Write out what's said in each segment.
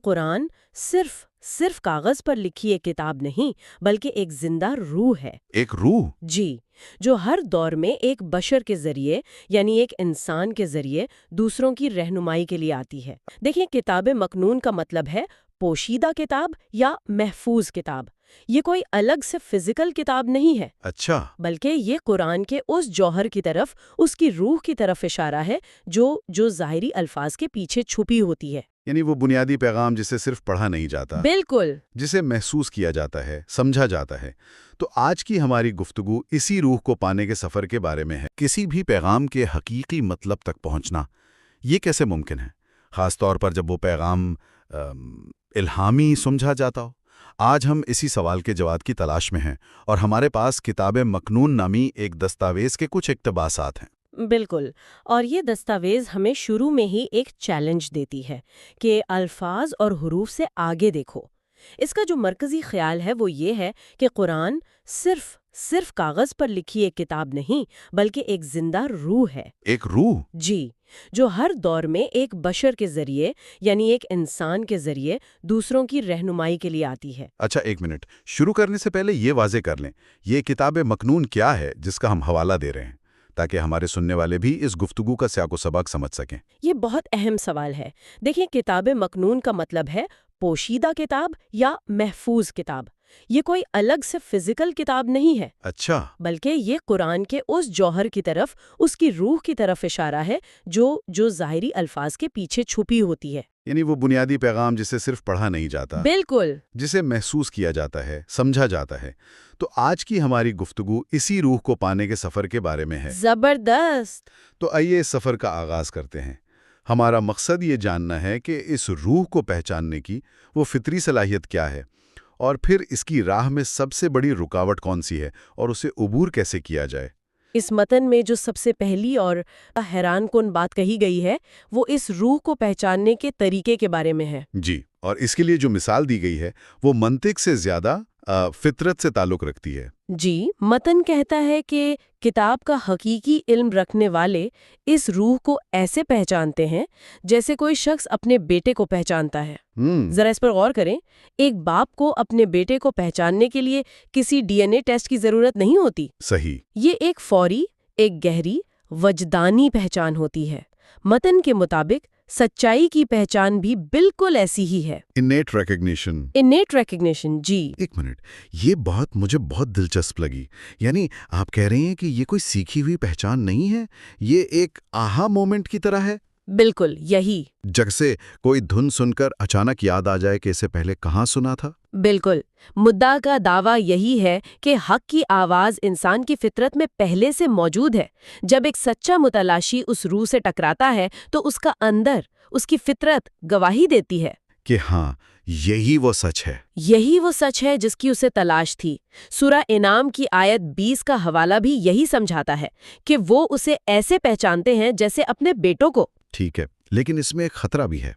قرآن صرف کاغذ پر لکھی ایک کتاب نہیں بلکہ ایک زندہ روح ہے۔ ایک روح؟ جی، جو ہر دور میں ایک بشر کے ذریعے یعنی ایک انسان کے ذریعے دوسروں کی رہنمائی کے لیے آتی ہے۔ دیکھیں، کتاب مکنون کا مطلب ہے پوشیدہ کتاب یا محفوظ کتاب۔ یہ کوئی الگ سے فزیکل کتاب نہیں ہے، اچھا، بلکہ یہ قرآن کے اس جوہر کی طرف، اس کی روح کی طرف اشارہ ہے جو ظاہری الفاظ کے پیچھے چھپی ہوتی ہے۔ یعنی وہ بنیادی پیغام جسے صرف پڑھا نہیں جاتا، بالکل، جسے محسوس کیا جاتا ہے، سمجھا جاتا ہے۔ تو آج کی ہماری گفتگو اسی روح کو پانے کے سفر کے بارے میں ہے۔ کسی بھی پیغام کے حقیقی مطلب تک پہنچنا، یہ کیسے ممکن ہے؟ خاص طور پر جب وہ پیغام الہامی سمجھا جاتا ہو۔ آج ہم اسی سوال کے جواب کی تلاش میں ہیں، اور ہمارے پاس کتاب مکنون نامی ایک دستاویز کے کچھ اقتباسات ہیں۔ بالکل، اور یہ دستاویز ہمیں شروع میں ہی ایک چیلنج دیتی ہے کہ الفاظ اور حروف سے آگے دیکھو۔ اس کا جو مرکزی خیال ہے وہ یہ ہے کہ قرآن صرف کاغذ پر لکھی ایک کتاب نہیں بلکہ ایک زندہ روح ہے۔ ایک روح؟ جی، جو ہر دور میں ایک بشر کے ذریعے یعنی ایک انسان کے ذریعے دوسروں کی رہنمائی کے لیے آتی ہے۔ اچھا، ایک منٹ، شروع کرنے سے پہلے یہ واضح کر لیں، یہ کتاب مکنون کیا ہے جس کا ہم حوالہ دے رہے ہیں، تاکہ ہمارے سننے والے بھی اس گفتگو کا سیاق و سباق سمجھ سکیں۔ یہ بہت اہم سوال ہے۔ دیکھیں، کتاب مکنون کا مطلب ہے پوشیدہ کتاب یا محفوظ کتاب۔ یہ کوئی الگ سے فزیکل کتاب نہیں ہے، اچھا، بلکہ یہ قرآن کے اس جوہر کی طرف، اس کی روح کی طرف اشارہ ہے جو ظاہری الفاظ کے پیچھے چھپی ہوتی ہے۔ یعنی وہ بنیادی پیغام جسے صرف پڑھا نہیں جاتا، بالکل، جسے محسوس کیا جاتا ہے، سمجھا جاتا ہے۔ تو آج کی ہماری گفتگو اسی روح کو پانے کے سفر کے بارے میں ہے۔ زبردست! تو آئیے اس سفر کا آغاز کرتے ہیں۔ ہمارا مقصد یہ جاننا ہے کہ اس روح کو پہچاننے کی وہ فطری صلاحیت کیا ہے، اور پھر اس کی راہ میں سب سے بڑی رکاوٹ کون سی ہے، اور اسے عبور کیسے کیا جائے۔ اس متن میں جو سب سے پہلی اور حیران کن بات کہی گئی ہے وہ اس روح کو پہچاننے کے طریقے کے بارے میں ہے۔ جی، اور اس کے لیے جو مثال دی گئی ہے وہ منطق سے زیادہ فطرت سے تعلق رکھتی ہے۔ جی، متن کہتا ہے کہ کتاب کا حقیقی علم رکھنے والے اس روح کو ایسے پہچانتے ہیں جیسے کوئی شخص اپنے بیٹے کو پہچانتا ہے۔ ذرا اس پر غور کریں، ایک باپ کو اپنے بیٹے کو پہچاننے کے لیے کسی ڈی این اے ٹیسٹ کی ضرورت نہیں ہوتی۔ صحیح۔ یہ ایک فوری، ایک گہری، وجدانی پہچان ہوتی ہے۔ متن کے مطابق سچائی کی پہچان بھی بالکل ایسی ہی ہے۔ انیٹ ریکگنیشن۔ انیٹ ریکگنیشن، جی۔ ایک منٹ، یہ بات مجھے بہت دلچسپ لگی۔ یعنی آپ کہہ رہے ہیں کہ یہ کوئی سیکھی ہوئی پہچان نہیں ہے، یہ ایک آہا مومنٹ کی طرح ہے؟ بالکل یہی۔ جیسے کوئی دھن سن کر اچانک یاد آ جائے کہ اسے پہلے کہاں سنا تھا۔ بالکل، مدعا کا دعویٰ یہی ہے کہ حق کی آواز انسان کی فطرت میں پہلے سے موجود ہے۔ جب ایک سچا متلاشی اس روح سے ٹکراتا ہے تو اس کا اندر، اس کی فطرت گواہی دیتی ہے کہ ہاں، یہی وہ سچ ہے۔ یہی وہ سچ ہے جس کی اسے تلاش تھی۔ سورہ انعام کی آیت 20 کا حوالہ بھی یہی سمجھاتا ہے کہ وہ اسے ایسے پہچانتے ہیں جیسے اپنے بیٹوں کو۔ ٹھیک ہے، لیکن اس میں ایک خطرہ بھی ہے۔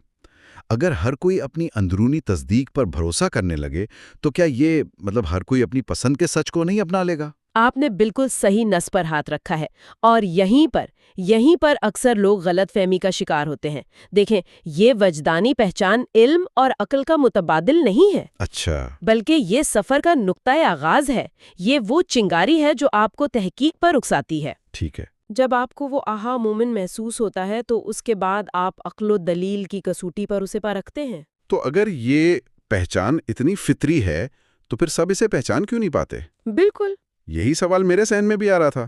اگر ہر کوئی اپنی اندرونی تصدیق پر بھروسہ کرنے لگے تو کیا یہ ہر کوئی اپنی پسند کے سچ کو نہیں اپنا لے گا؟ آپ نے بالکل صحیح نس پر ہاتھ رکھا ہے، اور یہیں پر اکثر لوگ غلط فہمی کا شکار ہوتے ہیں۔ دیکھیں، یہ وجدانی پہچان علم اور عقل کا متبادل نہیں ہے۔ اچھا، بلکہ یہ سفر کا نقطۂ آغاز ہے۔ یہ وہ چنگاری ہے جو آپ کو تحقیق پر اکساتی ہے۔ ٹھیک ہے۔ جب آپ کو وہ آہا مومن محسوس ہوتا ہے تو اس کے بعد آپ عقل و دلیل کی کسوٹی پر اسے پرکھتے ہیں۔ تو اگر یہ پہچان اتنی فطری ہے تو پھر سب اسے پہچان کیوں نہیں پاتے؟ بالکل، یہی سوال میرے ذہن میں بھی آ رہا تھا۔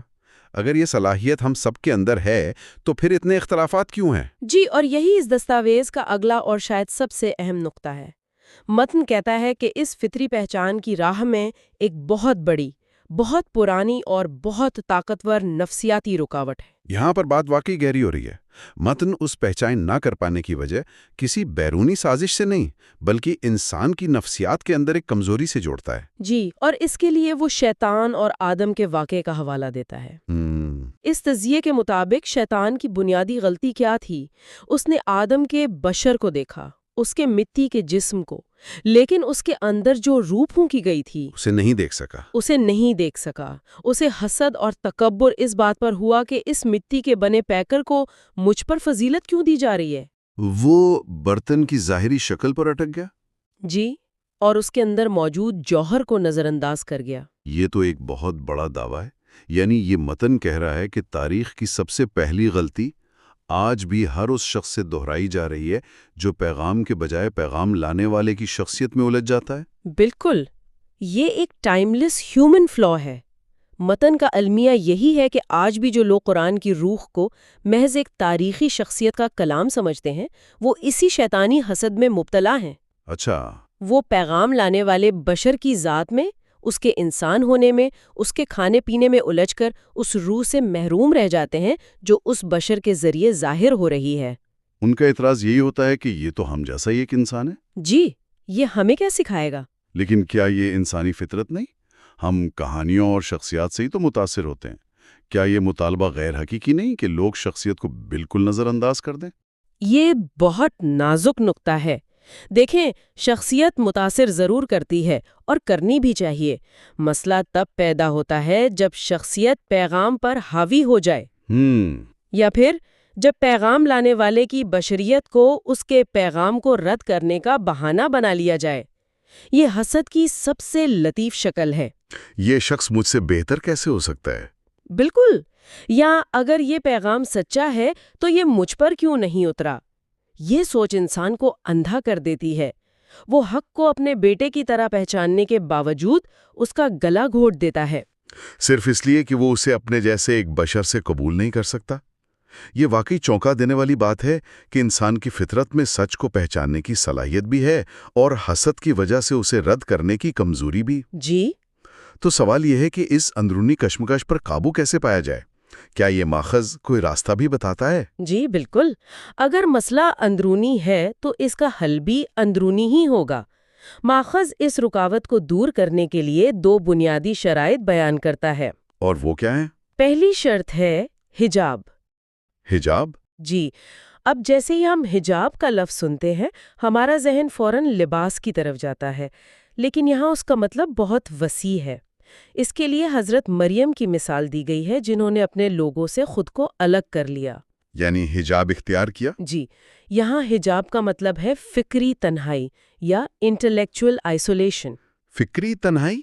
اگر یہ صلاحیت ہم سب کے اندر ہے تو پھر اتنے اختلافات کیوں ہیں؟ جی، اور یہی اس دستاویز کا اگلا اور شاید سب سے اہم نقطہ ہے۔ متن کہتا ہے کہ اس فطری پہچان کی راہ میں ایک بہت بڑی، بہت پرانی اور بہت طاقتور نفسیاتی رکاوٹ ہے۔ یہاں پر بات واقعی گہری ہو رہی ہے۔ متن اس پہچان نہ کر پانے کی وجہ کسی بیرونی سازش سے نہیں، بلکہ انسان کی نفسیات کے اندر ایک کمزوری سے جوڑتا ہے۔ جی، اور اس کے لیے وہ شیطان اور آدم کے واقعے کا حوالہ دیتا ہے۔ اس تجزیے کے مطابق شیطان کی بنیادی غلطی کیا تھی؟ اس نے آدم کے بشر کو دیکھا، اس کے مٹی کے جسم کو، لیکن اس کے اندر جو روح پھونکی گئی تھی اسے نہیں دیکھ سکا۔ اسے حسد اور تکبر اس بات پر ہوا کہ اس مٹی کے بنے پیکر کو مجھ پر فضیلت کیوں دی جا رہی ہے۔ وہ برتن کی ظاہری شکل پر اٹک گیا؟ جی، اور اس کے اندر موجود جوہر کو نظر انداز کر گیا۔ یہ تو ایک بہت بڑا دعویٰ ہے۔ یعنی یہ متن کہہ رہا ہے کہ تاریخ کی سب سے پہلی غلطی آج بھی ہر اس شخص سے دہرائی جا رہی ہے جو پیغام کے بجائے پیغام لانے والے کی شخصیت میں الجھ جاتا ہے۔ بالکل، یہ ایک ٹائم لیس ہیومن فلا ہے۔ متن کا المیہ یہی ہے کہ آج بھی جو لوگ قرآن کی روح کو محض ایک تاریخی شخصیت کا کلام سمجھتے ہیں، وہ اسی شیطانی حسد میں مبتلا ہیں۔ اچھا، وہ پیغام لانے والے بشر کی ذات میں، اس کے انسان ہونے میں، اس کے کھانے پینے میں الجھ کر اس روح سے محروم رہ جاتے ہیں جو اس بشر کے ذریعے ظاہر ہو رہی ہے۔ ان کا اعتراض یہی ہوتا ہے کہ یہ تو ہم جیسا ہی ایک انسان ہے۔ جی، یہ ہمیں کیا سکھائے گا؟ لیکن کیا یہ انسانی فطرت نہیں؟ ہم کہانیوں اور شخصیات سے ہی تو متاثر ہوتے ہیں۔ کیا یہ مطالبہ غیر حقیقی نہیں کہ لوگ شخصیت کو بالکل نظر انداز کر دیں؟ یہ بہت نازک نقطہ ہے۔ دیکھیں، شخصیت متاثر ضرور کرتی ہے اور کرنی بھی چاہیے۔ مسئلہ تب پیدا ہوتا ہے جب شخصیت پیغام پر حاوی ہو جائے، یا پھر جب پیغام لانے والے کی بشریت کو اس کے پیغام کو رد کرنے کا بہانہ بنا لیا جائے۔ یہ حسد کی سب سے لطیف شکل ہے۔ یہ شخص مجھ سے بہتر کیسے ہو سکتا ہے؟ بالکل، یا اگر یہ پیغام سچا ہے تو یہ مجھ پر کیوں نہیں اترا؟ یہ سوچ انسان کو اندھا کر دیتی ہے۔ وہ حق کو اپنے بیٹے کی طرح پہچاننے کے باوجود اس کا گلا گھونٹ دیتا ہے، صرف اس لیے کہ وہ اسے اپنے جیسے ایک بشر سے قبول نہیں کر سکتا۔ یہ واقعی چونکا دینے والی بات ہے کہ انسان کی فطرت میں سچ کو پہچاننے کی صلاحیت بھی ہے اور حسد کی وجہ سے اسے رد کرنے کی کمزوری بھی۔ جی، تو سوال یہ ہے کہ اس اندرونی کشمکش پر قابو کیسے پایا جائے؟ کیا یہ ماخذ کوئی راستہ بھی بتاتا ہے؟ جی بالکل۔ اگر مسئلہ اندرونی ہے تو اس کا حل بھی اندرونی ہی ہوگا۔ ماخذ اس رکاوٹ کو دور کرنے کے لیے 2 بنیادی شرائط بیان کرتا ہے۔ اور وہ کیا ہیں؟ پہلی شرط ہے حجاب۔ حجاب؟ جی، اب جیسے ہی ہم حجاب کا لفظ سنتے ہیں، ہمارا ذہن فوراً لباس کی طرف جاتا ہے، لیکن یہاں اس کا مطلب بہت وسیع ہے۔ اس کے لیے حضرت مریم کی مثال دی گئی ہے، جنہوں نے اپنے لوگوں سے خود کو الگ کر لیا۔ یعنی حجاب اختیار کیا؟ جی، یہاں حجاب کا مطلب ہے فکری تنہائی یا انٹلیکچول آئسولیشن۔ فکری تنہائی؟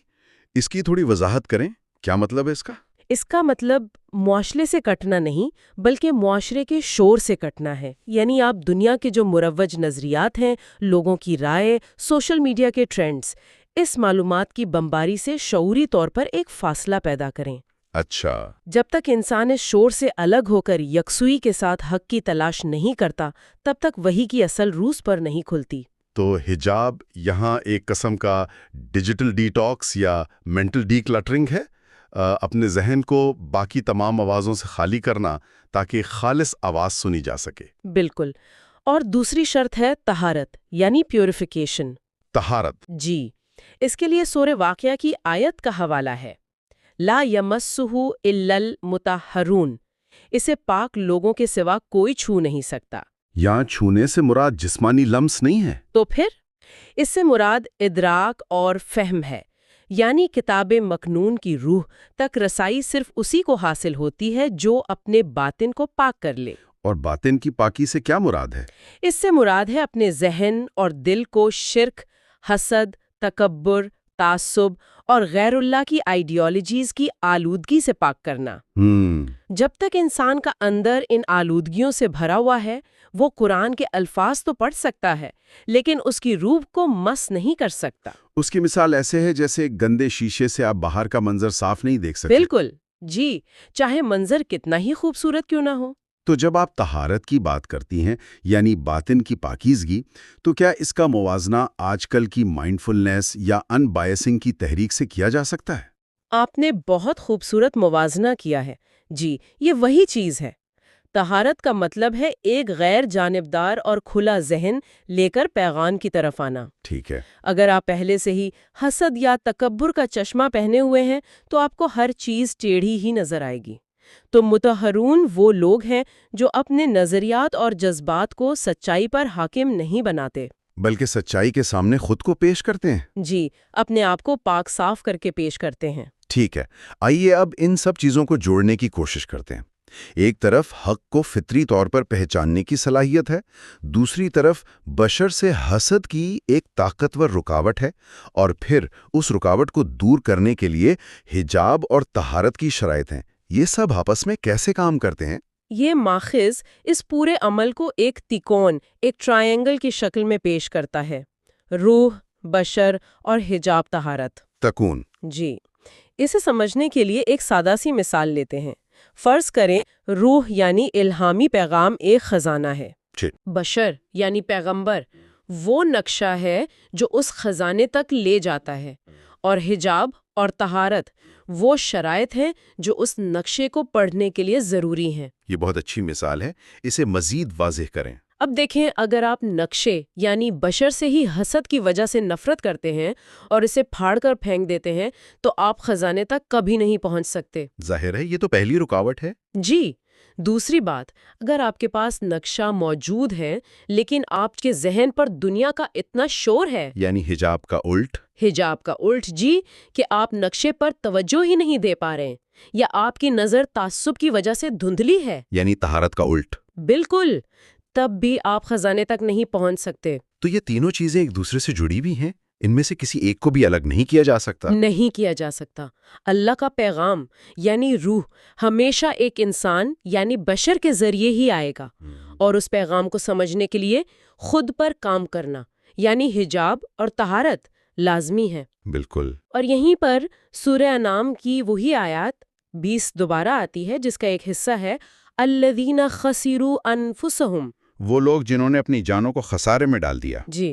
اس کی تھوڑی وضاحت کریں، کیا مطلب ہے اس کا؟ اس کا مطلب معاشرے سے کٹنا نہیں، بلکہ معاشرے کے شور سے کٹنا ہے۔ یعنی آپ دنیا کے جو مروج نظریات ہیں، لوگوں کی رائے، سوشل میڈیا کے ٹرینڈز، اس معلومات کی بمباری سے شعوری طور پر ایک فاصلہ پیدا کریں۔ اچھا، جب تک انسان اس شور سے الگ ہو کر یکسوئی کے ساتھ حق کی تلاش نہیں کرتا، تب تک وحی کی اصل روز پر نہیں کھلتی۔ تو حجاب یہاں ایک قسم کا ڈیجیٹل ڈی ٹاکس یا مینٹل ڈی کلٹرنگ ہے، اپنے ذہن کو باقی تمام آوازوں سے خالی کرنا تاکہ خالص آواز سنی جا سکے۔ بالکل۔ اور دوسری شرط ہے طہارت، یعنی پیوریفیکیشن۔ طہارت؟ جی، اس کے لیے سورہ واقعہ کی آیت کا حوالہ ہے، لا یمسہ الا المطہرون، اسے پاک لوگوں کے سوا کوئی چھو نہیں سکتا۔ یہاں چھونے سے مراد جسمانی لمس نہیں ہے؟ تو پھر اس سے مراد ادراک اور فہم ہے، یعنی کتاب مکنون کی روح تک رسائی صرف اسی کو حاصل ہوتی ہے جو اپنے باطن کو پاک کر لے۔ اور باطن کی پاکی سے کیا مراد ہے؟ اس سے مراد ہے اپنے ذہن اور دل کو شرک، حسد، تکبر، تعصب اور غیر اللہ کی آئیڈیالوجیز کی آلودگی سے پاک کرنا۔ جب تک انسان کا اندر ان آلودگیوں سے بھرا ہوا ہے، وہ قرآن کے الفاظ تو پڑھ سکتا ہے، لیکن اس کی روح کو مس نہیں کر سکتا۔ اس کی مثال ایسے ہے جیسے گندے شیشے سے آپ باہر کا منظر صاف نہیں دیکھ سکتے۔ بالکل، جی، چاہے منظر کتنا ہی خوبصورت کیوں نہ ہو۔ تو جب آپ طہارت کی بات کرتی ہیں، یعنی باطن کی پاکیزگی، تو کیا اس کا موازنہ آج کل کی مائنڈفلنس یا ان بائسنگ کی تحریک سے کیا جا سکتا ہے؟ آپ نے بہت خوبصورت موازنہ کیا ہے۔ جی، یہ وہی چیز ہے۔ طہارت کا مطلب ہے ایک غیر جانبدار اور کھلا ذہن لے کر پیغام کی طرف آنا۔ ٹھیک ہے۔ اگر آپ پہلے سے ہی حسد یا تکبر کا چشمہ پہنے ہوئے ہیں تو آپ کو ہر چیز ٹیڑھی ہی نظر آئے گی۔ تو مطہرون وہ لوگ ہیں جو اپنے نظریات اور جذبات کو سچائی پر حاکم نہیں بناتے، بلکہ سچائی کے سامنے خود کو پیش کرتے ہیں۔ جی، اپنے آپ کو پاک صاف کر کے پیش کرتے ہیں۔ ٹھیک ہے، آئیے اب ان سب چیزوں کو جوڑنے کی کوشش کرتے ہیں۔ ایک طرف حق کو فطری طور پر پہچاننے کی صلاحیت ہے، دوسری طرف بشر سے حسد کی ایک طاقتور رکاوٹ ہے، اور پھر اس رکاوٹ کو دور کرنے کے لیے حجاب اور طہارت کی شرائط ہیں۔ یہ سب آپس میں کیسے کام کرتے ہیں؟ یہ ماخذ اس پورے عمل کو ایک تکون، ایک ٹرائنگل کی شکل میں پیش کرتا ہے: روح، بشر اور حجاب طہارت۔ تکون۔ جی، اسے سمجھنے کے لیے ایک سادہ سی مثال لیتے ہیں۔ فرض کریں روح یعنی الہامی پیغام ایک خزانہ ہے، بشر یعنی پیغمبر وہ نقشہ ہے جو اس خزانے تک لے جاتا ہے، اور حجاب اور طہارت وہ شرائط ہیں جو اس نقشے کو پڑھنے کے لیے ضروری ہیں۔ یہ بہت اچھی مثال ہے، اسے مزید واضح کریں۔ اب دیکھیں، اگر آپ نقشے یعنی بشر سے ہی حسد کی وجہ سے نفرت کرتے ہیں اور اسے پھاڑ کر پھینک دیتے ہیں تو آپ خزانے تک کبھی نہیں پہنچ سکتے۔ ظاہر ہے یہ تو پہلی رکاوٹ ہے۔ جی، دوسری بات، اگر آپ کے پاس نقشہ موجود ہے لیکن آپ کے ذہن پر دنیا کا اتنا شور ہے، یعنی حجاب کا الٹ جی، کہ آپ نقشے پر توجہ ہی نہیں دے پا رہے ہیں، یا آپ کی نظر تعصب کی وجہ سے دھندلی ہے، یعنی طہارت کا الٹ، بالکل، تب بھی آپ خزانے تک نہیں پہنچ سکتے۔ تو یہ تینوں چیزیں ایک دوسرے سے جڑی بھی ہیں، ان میں سے کسی ایک کو بھی الگ نہیں کیا جا سکتا۔ نہیں کیا جا سکتا۔ اللہ کا پیغام یعنی روح ہمیشہ ایک انسان یعنی بشر کے ذریعے ہی آئے گا، اور اس پیغام کو سمجھنے کے لیے خود پر کام کرنا یعنی حجاب اور طہارت لازمی ہے۔ بالکل۔ اور یہیں پر سورہ انعام کی وہی آیات 20 دوبارہ آتی ہے، جس کا ایک حصہ ہے الذین خسروا انفسہم، وہ لوگ جنہوں نے اپنی جانوں کو خسارے میں ڈال دیا۔ جی،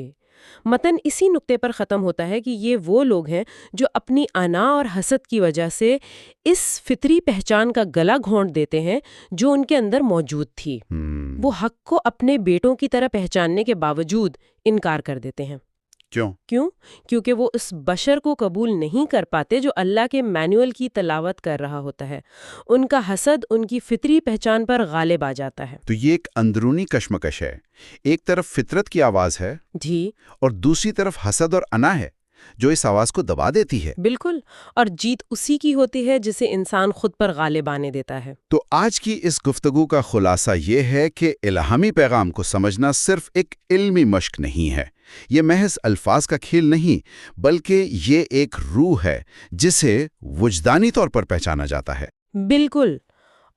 متن اسی نقطے پر ختم ہوتا ہے کہ یہ وہ لوگ ہیں جو اپنی انا اور حسد کی وجہ سے اس فطری پہچان کا گلا گھونٹ دیتے ہیں جو ان کے اندر موجود تھی۔ وہ حق کو اپنے بیٹوں کی طرح پہچاننے کے باوجود انکار کر دیتے ہیں۔ کیوں؟ کیونکہ وہ اس بشر کو قبول نہیں کر پاتے جو اللہ کے مینول کی تلاوت کر رہا ہوتا ہے۔ ان کا حسد ان کی فطری پہچان پر غالب آ جاتا ہے۔ تو یہ ایک اندرونی کشمکش ہے، ایک طرف فطرت کی آواز ہے، جی، اور دوسری طرف حسد اور انا ہے جو اس آواز کو دبا دیتی ہے۔ بالکل، اور جیت اسی کی ہوتی ہے جسے انسان خود پر غالب آنے دیتا ہے۔ تو آج کی اس گفتگو کا خلاصہ یہ ہے کہ الہامی پیغام کو سمجھنا صرف ایک علمی مشق نہیں ہے، یہ محض الفاظ کا کھیل نہیں، بلکہ یہ ایک روح ہے جسے وجدانی طور پر پہچانا جاتا ہے۔ بالکل،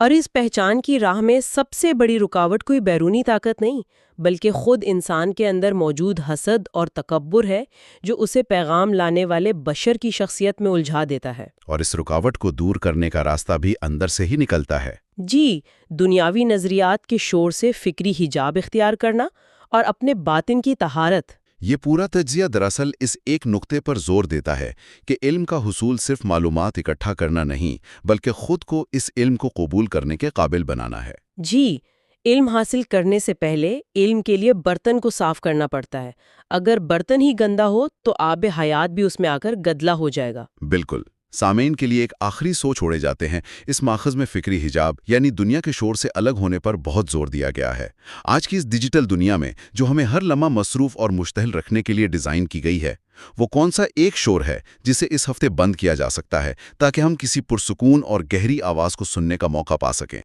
اور اس پہچان کی راہ میں سب سے بڑی رکاوٹ کوئی بیرونی طاقت نہیں، بلکہ خود انسان کے اندر موجود حسد اور تکبر ہے جو اسے پیغام لانے والے بشر کی شخصیت میں الجھا دیتا ہے۔ اور اس رکاوٹ کو دور کرنے کا راستہ بھی اندر سے ہی نکلتا ہے۔ جی، دنیاوی نظریات کے شور سے فکری حجاب اختیار کرنا اور اپنے باطن کی طہارت۔ یہ پورا تجزیہ دراصل اس ایک نقطے پر زور دیتا ہے کہ علم کا حصول صرف معلومات اکٹھا کرنا نہیں، بلکہ خود کو اس علم کو قبول کرنے کے قابل بنانا ہے۔ جی، علم حاصل کرنے سے پہلے علم کے لیے برتن کو صاف کرنا پڑتا ہے۔ اگر برتن ہی گندا ہو تو آب حیات بھی اس میں آ کر گدلا ہو جائے گا۔ بالکل۔ سامعین کے لیے ایک آخری سوچ چھوڑے جاتے ہیں۔ اس ماخذ میں فکری حجاب یعنی دنیا کے شور سے الگ ہونے پر بہت زور دیا گیا ہے۔ آج کی اس ڈیجیٹل دنیا میں جو ہمیں ہر لمحہ مصروف اور مشتعل رکھنے کے لیے ڈیزائن کی گئی ہے، وہ کون سا ایک شور ہے جسے اس ہفتے بند کیا جا سکتا ہے تاکہ ہم کسی پرسکون اور گہری آواز کو سننے کا موقع پا سکیں؟